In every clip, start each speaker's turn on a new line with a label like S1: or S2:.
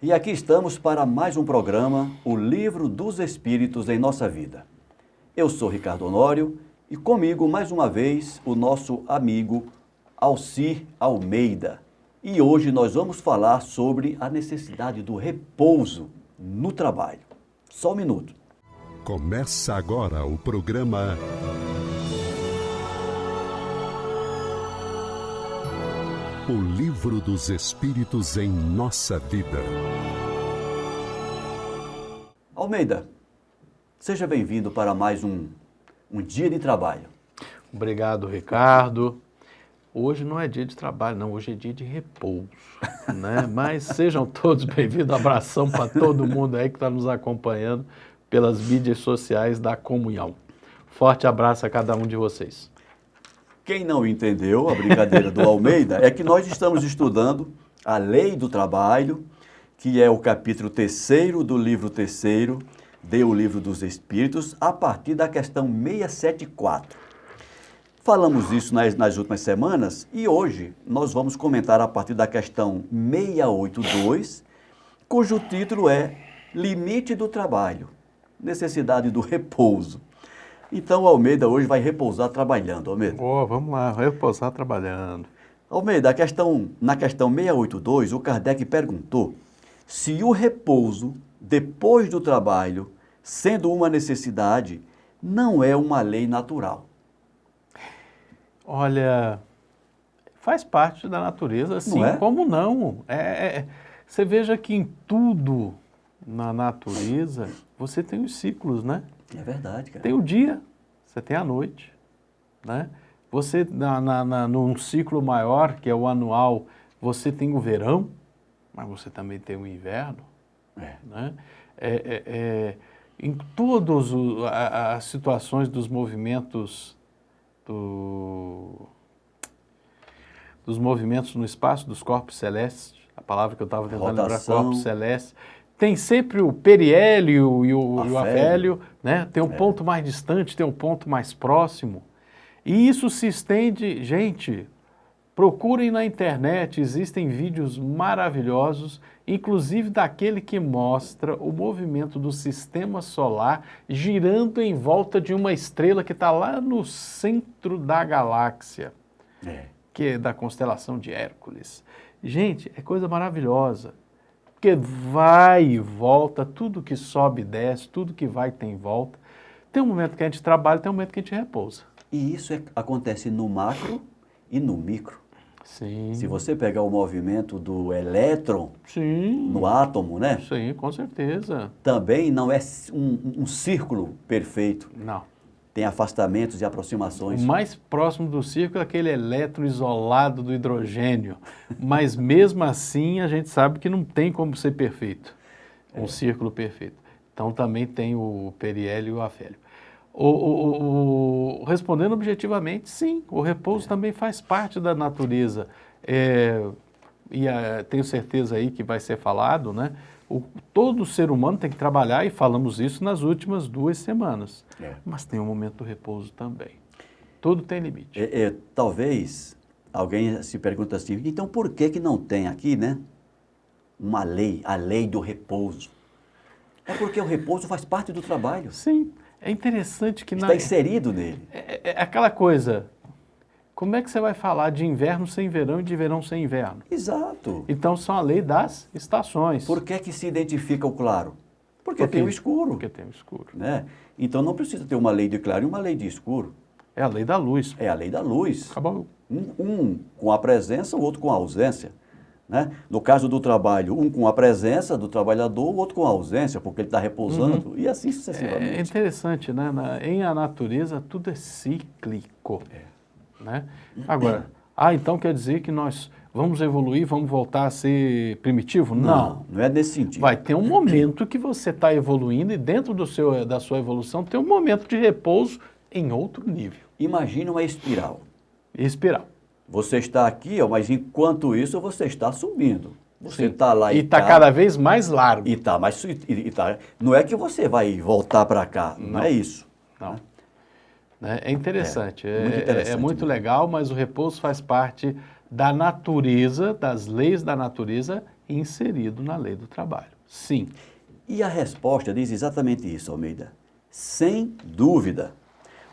S1: E aqui estamos para mais um programa, O Livro dos Espíritos em Nossa Vida. Eu sou Ricardo Honório e comigo, mais uma vez, o nosso amigo Alcir Almeida. E hoje nós vamos falar sobre a necessidade do repouso no trabalho. Só um minuto.
S2: Começa agora o programa O Livro dos Espíritos em Nossa Vida.
S1: Almeida, seja bem-vindo para mais um dia de trabalho.
S3: Obrigado, Ricardo. Hoje não é dia de trabalho, não. Hoje é dia de repouso, né? Mas sejam todos bem-vindos. Abração para todo mundo aí que está nos acompanhando pelas mídias sociais da comunhão. Forte abraço a cada um de vocês.
S1: Quem não entendeu a brincadeira do Almeida é que nós estamos estudando a Lei do Trabalho, que é o capítulo 3º do livro 3º do Livro dos Espíritos, a partir da questão 674. Falamos isso nas últimas semanas e hoje nós vamos comentar a partir da questão 682, cujo título é Limite do Trabalho, Necessidade do Repouso. Então, o Almeida hoje vai repousar trabalhando, Almeida.
S3: Vamos lá, repousar trabalhando.
S1: Almeida, na questão 682, o Kardec perguntou se o repouso, depois do trabalho, sendo uma necessidade, não é uma lei natural.
S3: Olha, faz parte da natureza, assim,
S1: Não é?
S3: como não? Você veja que em tudo na natureza você tem os ciclos, né?
S1: É verdade, cara.
S3: Tem o dia, você tem a noite, né? Você, num ciclo maior, que é o anual, você tem o verão, mas você também tem o inverno, né? Em todas as situações dos movimentos dos movimentos no espaço, dos corpos celestes, a palavra que eu estava tentando lembrar, corpos celestes, tem sempre o periélio e o afélio, né? Tem um ponto mais distante, tem um ponto mais próximo. E isso se estende, gente, procurem na internet, existem vídeos maravilhosos, inclusive daquele que mostra o movimento do sistema solar girando em volta de uma estrela que está lá no centro da galáxia, que é da constelação de Hércules. Gente, é coisa maravilhosa. Porque vai e volta, tudo que sobe e desce, tudo que vai tem volta. Tem um momento que a gente trabalha, tem um momento que a gente repousa.
S1: E isso acontece no macro e no micro.
S3: Sim.
S1: Se você pegar o movimento do elétron no átomo, né?
S3: Sim, com certeza.
S1: Também não é um círculo perfeito.
S3: Não.
S1: Tem afastamentos e aproximações.
S3: O mais próximo do círculo é aquele elétron isolado do hidrogênio. Mas mesmo assim a gente sabe que não tem como ser perfeito. Um círculo perfeito. Então também tem o periélio e o afélio. Respondendo objetivamente, sim, o repouso também faz parte da natureza. Tenho certeza aí que vai ser falado, né? Todo ser humano tem que trabalhar, e falamos isso nas últimas 2 semanas. Mas tem um momento do repouso também. Tudo tem limite.
S1: Talvez alguém se pergunte assim, então por que não tem aqui, né, uma lei, a lei do repouso? É porque o repouso faz parte do trabalho.
S3: Sim, é interessante que...
S1: Está inserido nele.
S3: É aquela coisa, como é que você vai falar de inverno sem verão e de verão sem inverno?
S1: Exato.
S3: Então são a lei das estações.
S1: Por que se identifica o claro? Porque tem o escuro.
S3: Porque tem o escuro.
S1: Né? Então não precisa ter uma lei de claro e uma lei de escuro.
S3: É a lei da luz.
S1: É a lei da luz.
S3: Acabou.
S1: Um com a presença, o outro com a ausência. Né? No caso do trabalho, um com a presença do trabalhador, o outro com a ausência, porque ele está repousando, e assim sucessivamente.
S3: É interessante, né? Em a natureza tudo é cíclico. Né? Agora, então quer dizer que nós vamos evoluir, vamos voltar a ser primitivo? Não.
S1: Não é nesse sentido.
S3: Vai ter um momento que você está evoluindo e dentro da sua evolução tem um momento de repouso em outro nível.
S1: Imagina uma espiral.
S3: Espiral.
S1: Você está aqui, mas enquanto isso você está subindo. Você está lá
S3: e está cada vez mais largo.
S1: Não é que você vai voltar para cá, não é isso.
S3: Não. É interessante,
S1: muito interessante,
S3: é muito legal, mas o repouso faz parte da natureza, das leis da natureza inserido na lei do trabalho. Sim.
S1: E a resposta diz exatamente isso, Almeida. Sem dúvida.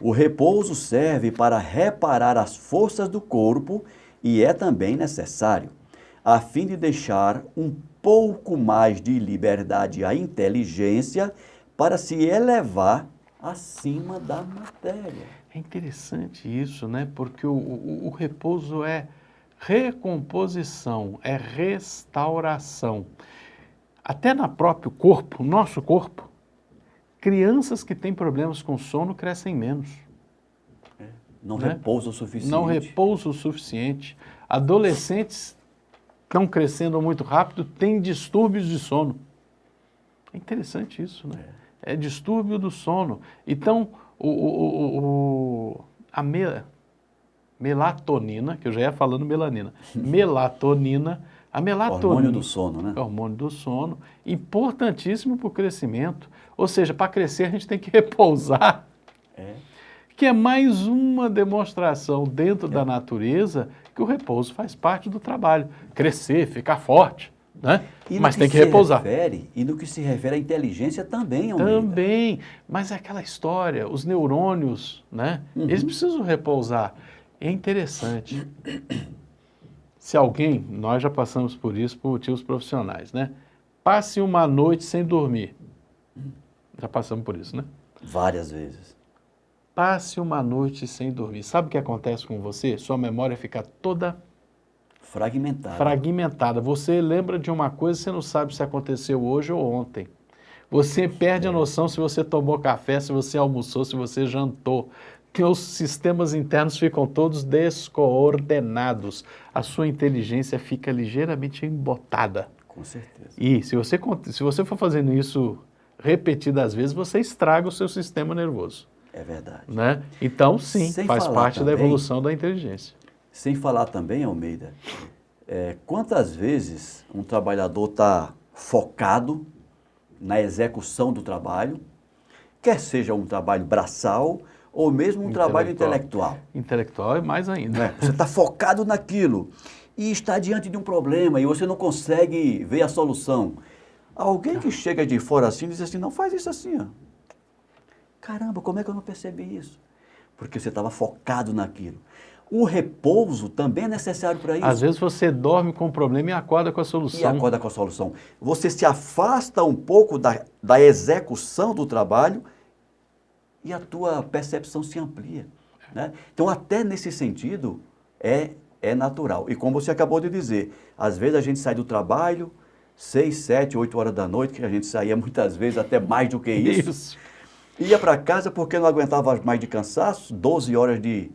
S1: O repouso serve para reparar as forças do corpo e é também necessário, a fim de deixar um pouco mais de liberdade à inteligência para se elevar acima da matéria.
S3: É interessante isso, né? Porque o repouso é recomposição, é restauração. Até no próprio corpo, nosso corpo, crianças que têm problemas com sono crescem menos.
S1: Não repousa o suficiente.
S3: Não repousa o suficiente. Adolescentes estão crescendo muito rápido, têm distúrbios de sono. É interessante isso, né? É distúrbio do sono. Então, a melatonina, que eu já ia falando melanina, a melatonina...
S1: Hormônio do sono, né?
S3: Hormônio do sono, importantíssimo para o crescimento. Ou seja, para crescer a gente tem que repousar. Que é mais uma demonstração dentro da natureza que o repouso faz parte do trabalho. Crescer, ficar forte, né? Mas tem que repousar.
S1: E no que se refere à inteligência também, Almeida.
S3: Também, mas é aquela história, os neurônios, né? Eles precisam repousar. É interessante. Se alguém, nós já passamos por isso por motivos profissionais, né? Passe uma noite sem dormir. Já passamos por isso, né?
S1: Várias vezes.
S3: Passe uma noite sem dormir. Sabe o que acontece com você? Sua memória fica toda fragmentada. Você lembra de uma coisa e você não sabe se aconteceu hoje ou ontem. Você perde a noção se você tomou café, se você almoçou, se você jantou. Que os sistemas internos ficam todos descoordenados. A sua inteligência fica ligeiramente embotada.
S1: Com certeza.
S3: E se você for fazendo isso repetidas vezes, você estraga o seu sistema nervoso.
S1: É verdade.
S3: Né? Então, sim, faz parte da evolução da inteligência.
S1: Sem falar também, Almeida, quantas vezes um trabalhador está focado na execução do trabalho, quer seja um trabalho braçal ou mesmo um trabalho intelectual.
S3: Intelectual é mais ainda.
S1: Você está focado naquilo e está diante de um problema e você não consegue ver a solução. Alguém que chega de fora assim diz assim, não faz isso assim, ó. Caramba, como é que eu não percebi isso? Porque você estava focado naquilo. O repouso também é necessário para isso.
S3: Às vezes você dorme com o problema e acorda com a solução.
S1: E acorda com a solução. Você se afasta um pouco da execução do trabalho e a tua percepção se amplia. Né? Então, até nesse sentido, é natural. E como você acabou de dizer, às vezes a gente sai do trabalho, 6, 7, 8 horas da noite, que a gente saía muitas vezes até mais do que isso. Ia para casa porque não aguentava mais de cansaço, 12 horas de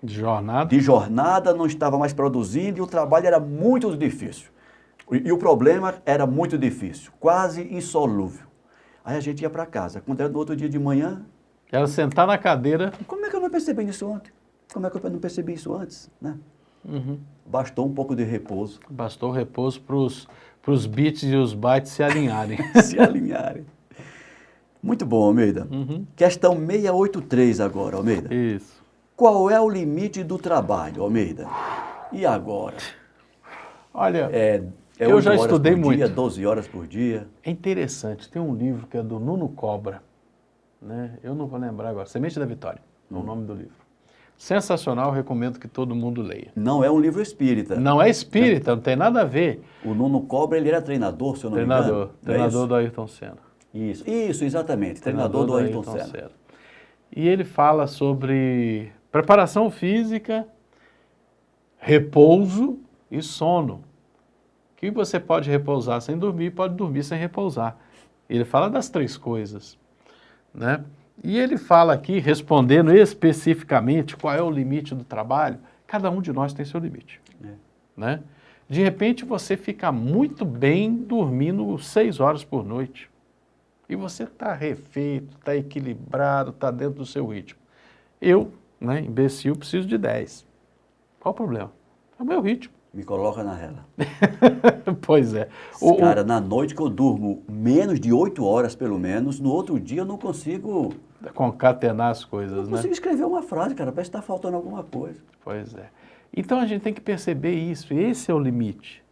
S1: jornada, não estava mais produzindo e o trabalho era muito difícil. E o problema era muito difícil, quase insolúvel. Aí a gente ia para casa. Quando era no outro dia de manhã...
S3: Era sentar na cadeira...
S1: Como é que eu não percebi isso ontem? Como é que eu não percebi isso antes? Né? Bastou um pouco de repouso.
S3: Bastou repouso para os bits e os bytes se alinharem.
S1: Se alinharem. Muito bom, Almeida. Questão 683 agora, Almeida.
S3: Isso.
S1: Qual é o limite do trabalho, Almeida? E agora?
S3: Olha, eu já estudei muito.
S1: 12 horas por dia.
S3: É interessante, tem um livro que é do Nuno Cobra, né? Eu não vou lembrar agora, Semente da Vitória, é o nome do livro. Sensacional, recomendo que todo mundo leia.
S1: Não é um livro espírita.
S3: Não é espírita, não tem nada a ver.
S1: O Nuno Cobra, ele era treinador, se eu não me engano.
S3: Treinador do Ayrton Senna.
S1: Isso, exatamente. Treinador do Ayrton Senna.
S3: E ele fala sobre preparação física, repouso e sono. Que você pode repousar sem dormir, pode dormir sem repousar. Ele fala das 3 coisas, né? E ele fala aqui, respondendo especificamente qual é o limite do trabalho, cada um de nós tem seu limite, né? De repente você fica muito bem dormindo 6 horas por noite. E você está refeito, está equilibrado, está dentro do seu ritmo. Eu, né, imbecil, preciso de 10. Qual o problema? É o meu ritmo.
S1: Me coloca na rela.
S3: Pois é.
S1: Cara, na noite que eu durmo menos de 8 horas, pelo menos, no outro dia eu não consigo...
S3: concatenar as coisas, né?
S1: Não consigo escrever uma frase, cara, parece que está faltando alguma coisa.
S3: Pois é. Então a gente tem que perceber isso, esse é o limite.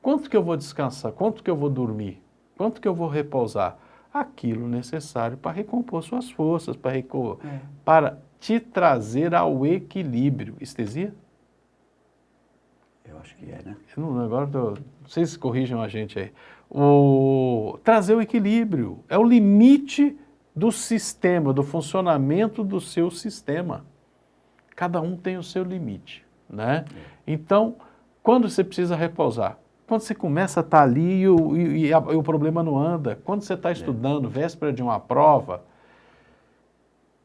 S3: Quanto que eu vou descansar? Quanto que eu vou dormir? Quanto que eu vou repousar? Aquilo necessário para recompor suas forças, para te trazer ao equilíbrio. Estesia?
S1: Eu acho que é, né?
S3: Agora, vocês corrijam a gente aí. Trazer o equilíbrio. É o limite do sistema, do funcionamento do seu sistema. Cada um tem o seu limite, né? Então, quando você precisa repousar? Quando você começa a estar ali e o problema não anda. Quando você está estudando, véspera de uma prova,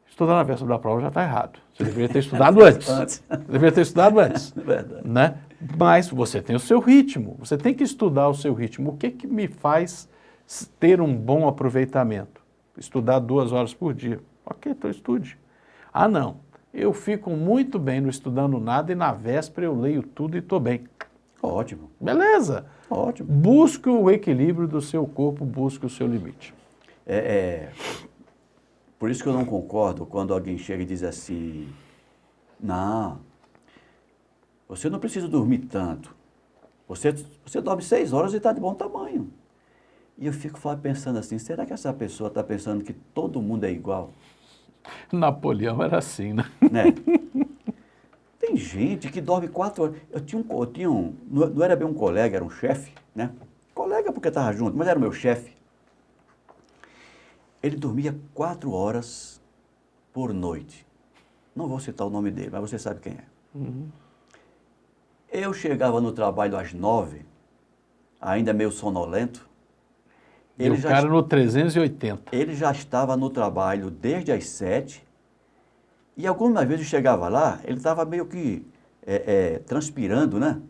S3: estudar na véspera da prova já está errado. Você deveria ter estudado antes. Deveria ter estudado antes.
S1: Verdade.
S3: Né? Mas você tem o seu ritmo. Você tem que estudar o seu ritmo. O que me faz ter um bom aproveitamento? Estudar 2 horas por dia. Ok, então estude. Ah, não. Eu fico muito bem no estudando nada e na véspera eu leio tudo e estou bem.
S1: Ótimo.
S3: Beleza.
S1: Ótimo.
S3: Busque o equilíbrio do seu corpo, busque o seu limite.
S1: Por isso que eu não concordo quando alguém chega e diz assim, não, você não precisa dormir tanto. Você dorme 6 horas e está de bom tamanho. E eu fico pensando assim, será que essa pessoa está pensando que todo mundo é igual?
S3: Napoleão era assim, né?
S1: Tem gente que dorme 4 horas. Não era bem um colega, era um chefe, né? Colega porque estava junto, mas era o meu chefe. Ele dormia 4 horas por noite. Não vou citar o nome dele, mas você sabe quem é.
S3: Uhum.
S1: Eu chegava no trabalho às 9, ainda meio sonolento.
S3: Cara no 380.
S1: Ele já estava no trabalho desde as 7. E algumas vezes eu chegava lá, ele estava meio que transpirando, né?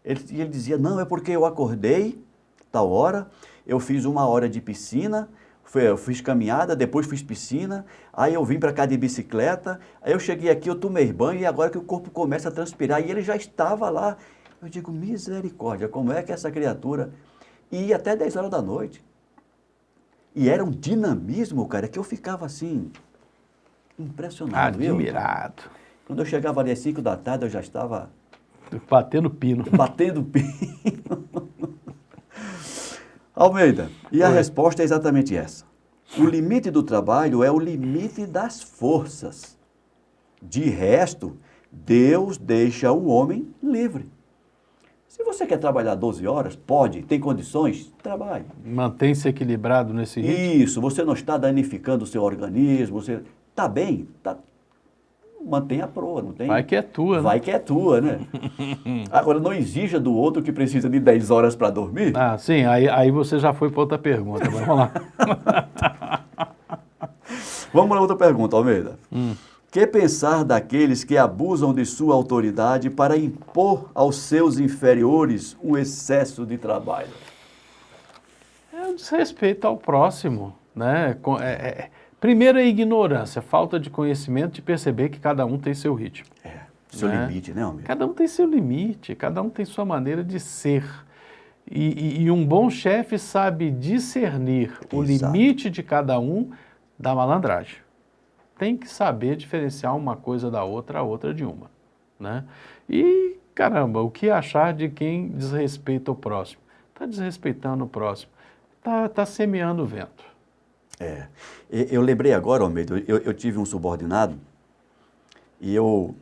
S1: Ele dizia, não, é porque eu acordei, tal hora, eu fiz 1 hora de piscina, eu fiz caminhada, depois fiz piscina, aí eu vim para cá de bicicleta, aí eu cheguei aqui, eu tomei banho e agora que o corpo começa a transpirar. E ele já estava lá. Eu digo, misericórdia, como é que essa criatura ia até 10 horas da noite? E era um dinamismo, cara, que eu ficava assim, impressionado.
S3: Admirado.
S1: Quando eu chegava ali às 5 da tarde, eu já estava...
S3: Batendo pino.
S1: Batendo pino. Almeida, e a resposta é exatamente essa. O limite do trabalho é o limite das forças. De resto, Deus deixa o homem livre. Se você quer trabalhar 12 horas, pode, tem condições, trabalhe.
S3: Mantém-se equilibrado nesse ritmo.
S1: Isso, você não está danificando o seu organismo, você está bem, mantenha a proa, não tem?
S3: Vai que é tua, né?
S1: Vai que é tua, né? Agora, não exija do outro que precisa de 10 horas para dormir.
S3: Ah, sim, aí você já foi para outra pergunta, vamos lá.
S1: Vamos para outra pergunta, Almeida. Que pensar daqueles que abusam de sua autoridade para impor aos seus inferiores um excesso de trabalho?
S3: É um desrespeito ao próximo, né? Primeiro é ignorância, falta de conhecimento de perceber que cada um tem seu ritmo.
S1: Seu limite, né, Almeida?
S3: Cada um tem seu limite, cada um tem sua maneira de ser. E um bom chefe sabe discernir o limite de cada um da malandragem. Tem que saber diferenciar uma coisa da outra, a outra de uma, né? E, caramba, o que achar de quem desrespeita o próximo? Está desrespeitando o próximo, está semeando o vento.
S1: Eu lembrei agora, Almeida, eu tive um subordinado e eu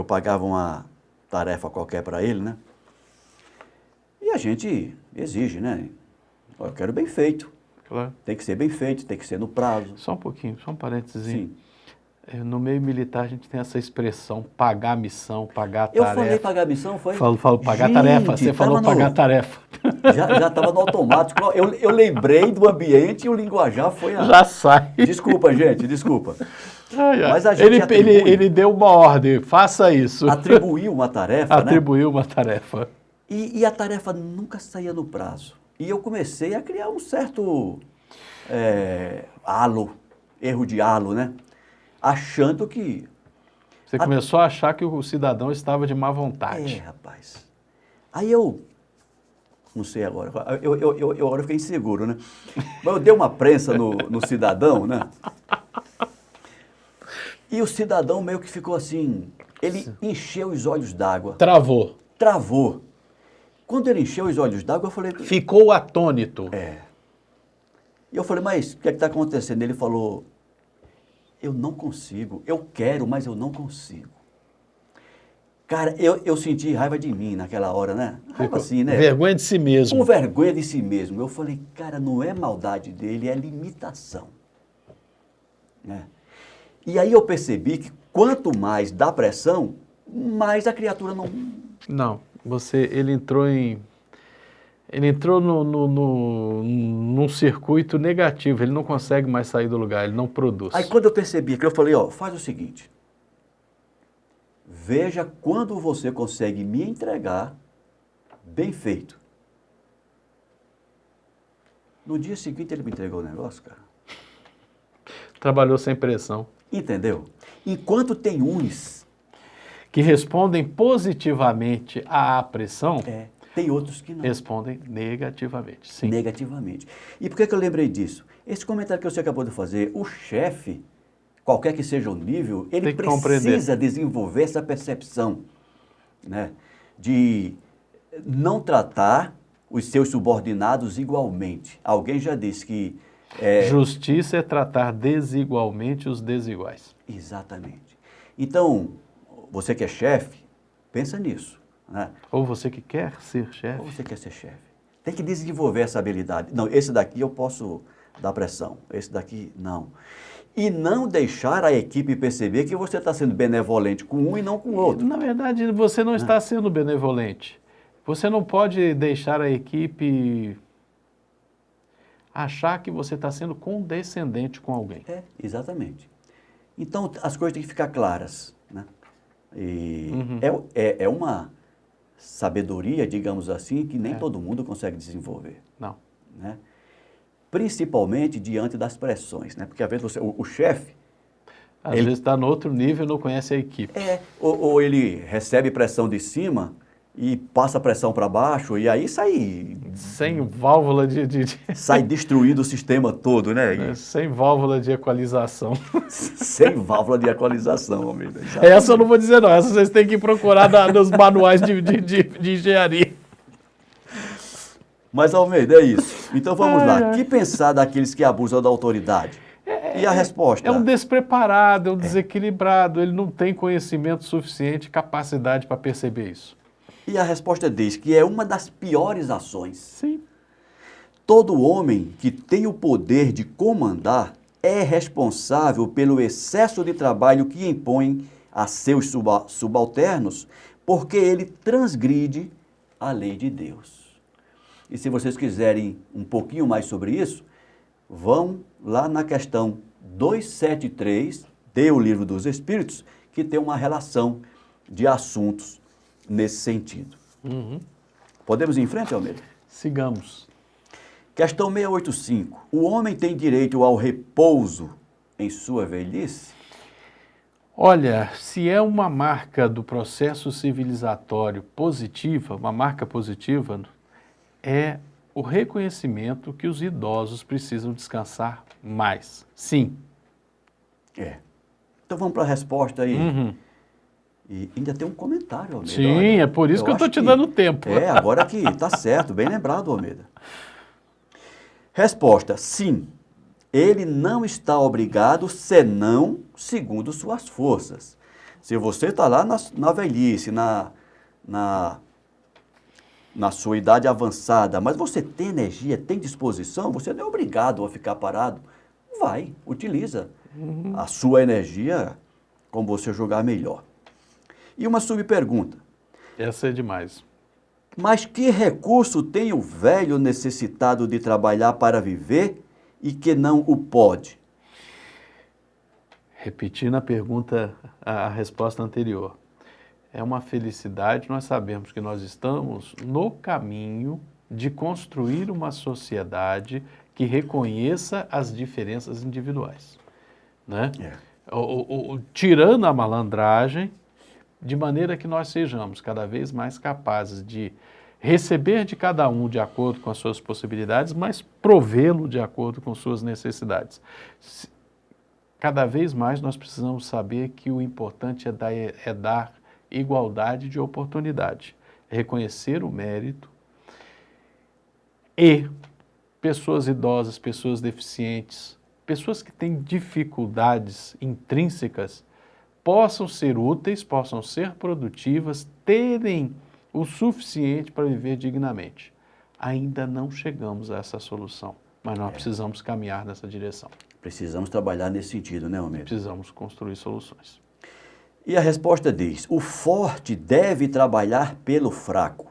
S1: pagava uma tarefa qualquer para ele, né? E a gente exige, né? Eu quero bem feito.
S3: Claro.
S1: Tem que ser bem feito, tem que ser no prazo.
S3: Só um pouquinho, só um parênteses.
S1: Sim.
S3: No meio militar a gente tem essa expressão, pagar a missão, pagar a tarefa.
S1: Eu falei pagar a missão, foi?
S3: Falo pagar a tarefa, você falou pagar a tarefa.
S1: Já estava no automático. Eu lembrei do ambiente e o linguajar foi...
S3: Já sai.
S1: Desculpa, gente, desculpa.
S3: Mas a gente ele deu uma ordem, faça isso.
S1: Atribuiu uma tarefa,
S3: Atribuiu uma tarefa.
S1: E a tarefa nunca saía no prazo. E eu comecei a criar um certo erro de halo, né? Achando que...
S3: Você começou a achar que o cidadão estava de má vontade.
S1: Rapaz. Aí eu... Não sei agora. Eu fiquei inseguro, né? Mas eu dei uma prensa no cidadão, né? E o cidadão meio que ficou assim... Ele encheu os olhos d'água.
S3: Travou.
S1: Quando ele encheu os olhos d'água, eu falei...
S3: Ficou atônito.
S1: E eu falei, mas o que é que está acontecendo? Ele falou, eu não consigo, eu quero, mas eu não consigo. Cara, eu senti raiva de mim naquela hora, né? Raiva assim, né?
S3: Vergonha de si mesmo.
S1: Com vergonha de si mesmo. Eu falei, cara, não é maldade dele, é limitação. Né? E aí eu percebi que quanto mais dá pressão, mais a criatura não...
S3: Não, ele entrou num circuito negativo, ele não consegue mais sair do lugar, ele não produz.
S1: Aí quando eu percebi que eu falei, ó, faz o seguinte, veja quando você consegue me entregar bem feito. No dia seguinte ele me entregou o negócio, cara.
S3: Trabalhou sem pressão.
S1: Entendeu? Enquanto tem uns...
S3: que respondem positivamente à pressão,
S1: tem outros que não.
S3: Respondem negativamente, sim.
S1: Negativamente. E por que eu lembrei disso? Esse comentário que você acabou de fazer, o chefe, qualquer que seja o nível, ele precisa desenvolver essa percepção, né, de não tratar os seus subordinados igualmente. Alguém já disse que...
S3: Justiça é tratar desigualmente os desiguais.
S1: Exatamente. Então, você que é chefe, pensa nisso. Né?
S3: Ou você que quer ser chefe.
S1: Ou você quer ser chefe. Tem que desenvolver essa habilidade. Não, esse daqui eu posso dar pressão, esse daqui não. E não deixar a equipe perceber que você está sendo benevolente com um e não com o outro.
S3: Na verdade, você não está sendo benevolente. Você não pode deixar a equipe achar que você está sendo condescendente com alguém.
S1: Exatamente. Então, as coisas têm que ficar claras. Né? E é uma sabedoria, digamos assim, que nem todo mundo consegue desenvolver.
S3: Não.
S1: Né? Principalmente diante das pressões, né? Porque às vezes o chefe...
S3: Às vezes está no outro nível e não conhece a equipe.
S1: Ou ele recebe pressão de cima e passa pressão para baixo e aí sai...
S3: Sem válvula
S1: sai destruindo o sistema todo, né?
S3: Sem válvula de equalização.
S1: Sem válvula de equalização, Almeida.
S3: Essa eu não vou dizer não, essa vocês têm que procurar nos manuais de engenharia.
S1: Mas, Almeida, é isso. Então vamos lá. O que pensar daqueles que abusam da autoridade? E a resposta?
S3: É um despreparado, é um desequilibrado, ele não tem conhecimento suficiente, capacidade para perceber isso.
S1: E a resposta diz que é uma das piores ações.
S3: Sim.
S1: Todo homem que tem o poder de comandar é responsável pelo excesso de trabalho que impõe a seus subalternos, porque ele transgride a lei de Deus. E se vocês quiserem um pouquinho mais sobre isso, vão lá na questão 273 do Livro dos Espíritos, que tem uma relação de assuntos nesse sentido. Podemos ir em frente, Almeida?
S3: Sigamos.
S1: Questão 685. O homem tem direito ao repouso em sua velhice?
S3: Olha, se é uma marca do processo civilizatório positiva, uma marca positiva, é o reconhecimento que os idosos precisam descansar mais. Sim.
S1: Então vamos para a resposta aí. E ainda tem um comentário, Almeida.
S3: Sim,
S1: olha,
S3: é por isso que eu estou te dando tempo.
S1: Agora que está certo, bem lembrado, Almeida. Resposta, sim. Ele não está obrigado, senão segundo suas forças. Se você está lá na velhice, na sua idade avançada, mas você tem energia, tem disposição, você não é obrigado a ficar parado. Vai, utiliza a sua energia como você julgar melhor. E uma subpergunta.
S3: Essa é demais.
S1: Mas que recurso tem o velho necessitado de trabalhar para viver e que não o pode?
S3: Repetindo a pergunta, a resposta anterior. É uma felicidade, nós sabemos que nós estamos no caminho de construir uma sociedade que reconheça as diferenças individuais. Né? Tirando a malandragem, de maneira que nós sejamos cada vez mais capazes de receber de cada um de acordo com as suas possibilidades, mas provê-lo de acordo com suas necessidades. Cada vez mais nós precisamos saber que o importante é dar igualdade de oportunidade, reconhecer o mérito e pessoas idosas, pessoas deficientes, pessoas que têm dificuldades intrínsecas, possam ser úteis, possam ser produtivas, terem o suficiente para viver dignamente. Ainda não chegamos a essa solução, mas nós precisamos caminhar nessa direção.
S1: Precisamos trabalhar nesse sentido, né, Almeida?
S3: Precisamos construir soluções.
S1: E a resposta diz: o forte deve trabalhar pelo fraco.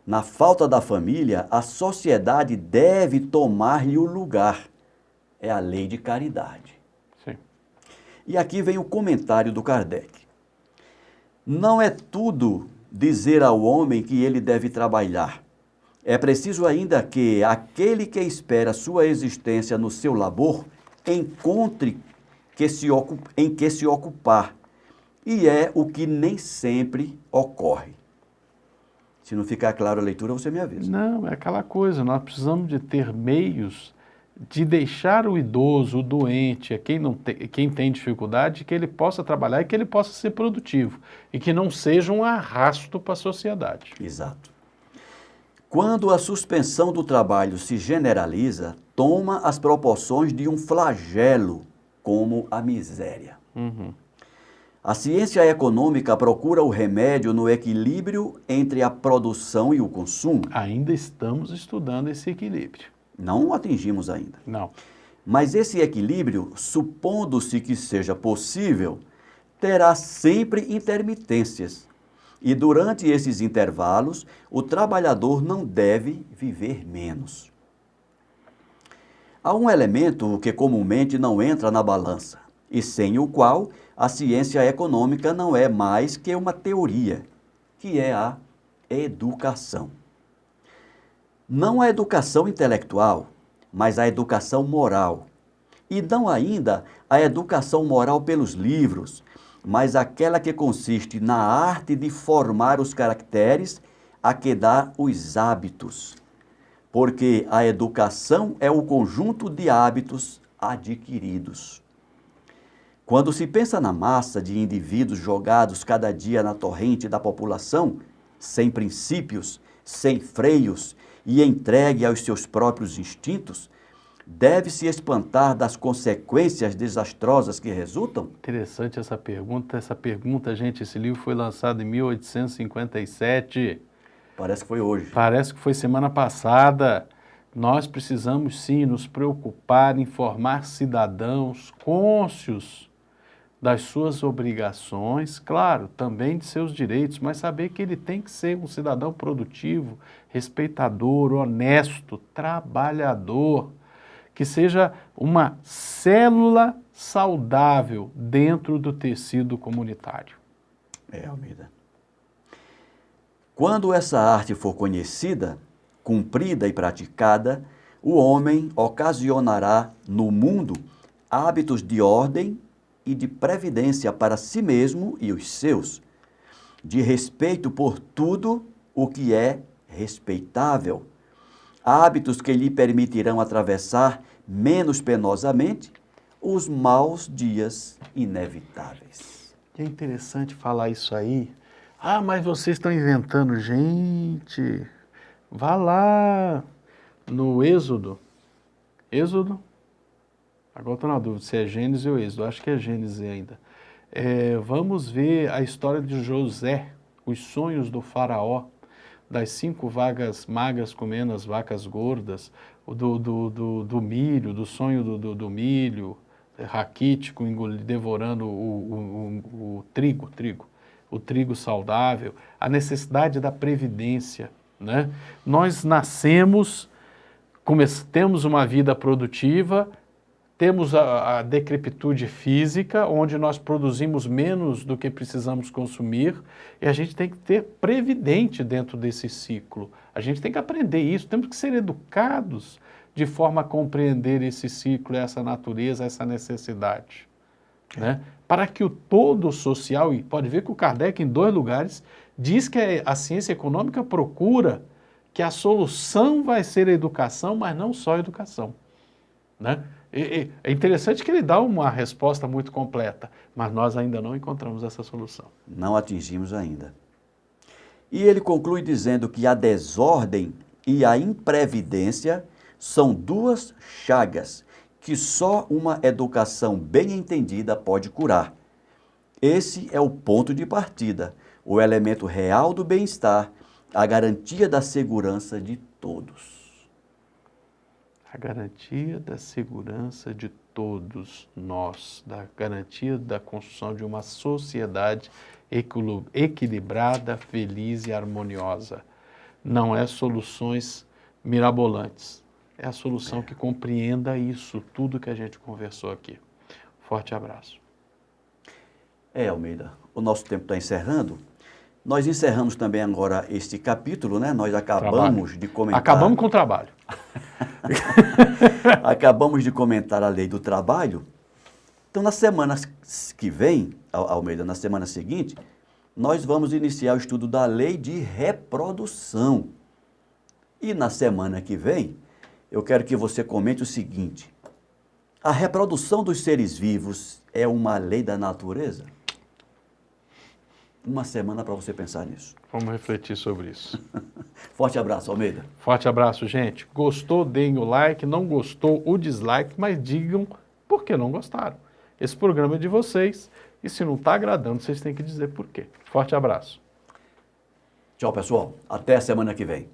S1: Na falta da família, a sociedade deve tomar-lhe o lugar. É a lei de caridade.
S3: Sim.
S1: E aqui vem o comentário do Kardec. Não é tudo dizer ao homem que ele deve trabalhar. É preciso ainda que aquele que espera sua existência no seu labor encontre em que se ocupar. E é o que nem sempre ocorre. Se não ficar claro a leitura, você me avisa.
S3: Não, é aquela coisa, nós precisamos de ter meios de deixar o idoso, o doente, quem tem dificuldade, que ele possa trabalhar e que ele possa ser produtivo. E que não seja um arrasto para a sociedade.
S1: Exato. Quando a suspensão do trabalho se generaliza, toma as proporções de um flagelo, como a miséria.
S3: Uhum.
S1: A ciência econômica procura o remédio no equilíbrio entre a produção e o consumo.
S3: Ainda estamos estudando esse equilíbrio.
S1: Não o atingimos ainda.
S3: Não.
S1: Mas esse equilíbrio, supondo-se que seja possível, terá sempre intermitências. E durante esses intervalos, o trabalhador não deve viver menos. Há um elemento que comumente não entra na balança, e sem o qual a ciência econômica não é mais que uma teoria, que é a educação. Não a educação intelectual, mas a educação moral. E não ainda a educação moral pelos livros, mas aquela que consiste na arte de formar os caracteres a que dá os hábitos. Porque a educação é o conjunto de hábitos adquiridos. Quando se pensa na massa de indivíduos jogados cada dia na torrente da população, sem princípios, sem freios e entregue aos seus próprios instintos, deve-se espantar das consequências desastrosas que resultam?
S3: Interessante essa pergunta. Gente, esse livro foi lançado em 1857.
S1: Parece que foi hoje.
S3: Parece que foi semana passada. Nós precisamos sim nos preocupar em formar cidadãos cônscios das suas obrigações, claro, também de seus direitos, mas saber que ele tem que ser um cidadão produtivo, respeitador, honesto, trabalhador, que seja uma célula saudável dentro do tecido comunitário.
S1: Almeida. Quando essa arte for conhecida, cumprida e praticada, o homem ocasionará no mundo hábitos de ordem e de previdência para si mesmo e os seus, de respeito por tudo o que é respeitável, hábitos que lhe permitirão atravessar menos penosamente os maus dias inevitáveis.
S3: É interessante falar isso aí. Ah, mas vocês estão inventando. Gente, vá lá no Êxodo. Êxodo? Agora estou na dúvida se é Gênesis ou Êxodo. Acho que é Gênesis ainda. Vamos ver a história de José, os sonhos do faraó, das 5 vagas magras comendo as vacas gordas, do milho, do sonho do milho, raquítico, devorando o trigo saudável, a necessidade da previdência, né? Nós nascemos, temos uma vida produtiva, temos a decrepitude física, onde nós produzimos menos do que precisamos consumir, e a gente tem que ter previdente dentro desse ciclo. A gente tem que aprender isso, temos que ser educados de forma a compreender esse ciclo, essa natureza, essa necessidade, né? Para que o todo social, e pode ver que o Kardec, em 2 lugares, diz que a ciência econômica procura que a solução vai ser a educação, mas não só a educação, né? É interessante que ele dá uma resposta muito completa, mas nós ainda não encontramos essa solução.
S1: Não atingimos ainda. E ele conclui dizendo que a desordem e a imprevidência são duas chagas que só uma educação bem entendida pode curar. Esse é o ponto de partida, o elemento real do bem-estar, a garantia da segurança de todos.
S3: A garantia da segurança de todos nós, da garantia da construção de uma sociedade equilibrada, feliz e harmoniosa. Não é soluções mirabolantes, é a solução que compreenda isso, tudo que a gente conversou aqui. Forte abraço.
S1: Almeida, o nosso tempo está encerrando. Nós encerramos também agora este capítulo, né? Nós acabamos de comentar...
S3: Acabamos com o trabalho.
S1: Acabamos de comentar a lei do trabalho. Então, na semana que vem, Almeida, na semana seguinte, nós vamos iniciar o estudo da lei de reprodução. E na semana que vem, eu quero que você comente o seguinte: a reprodução dos seres vivos é uma lei da natureza? Uma semana para você pensar nisso.
S3: Vamos refletir sobre isso.
S1: Forte abraço, Almeida.
S3: Forte abraço, gente. Gostou, deem o like. Não gostou, o dislike, mas digam por que não gostaram. Esse programa é de vocês e se não está agradando, vocês têm que dizer por quê. Forte abraço.
S1: Tchau, pessoal. Até a semana que vem.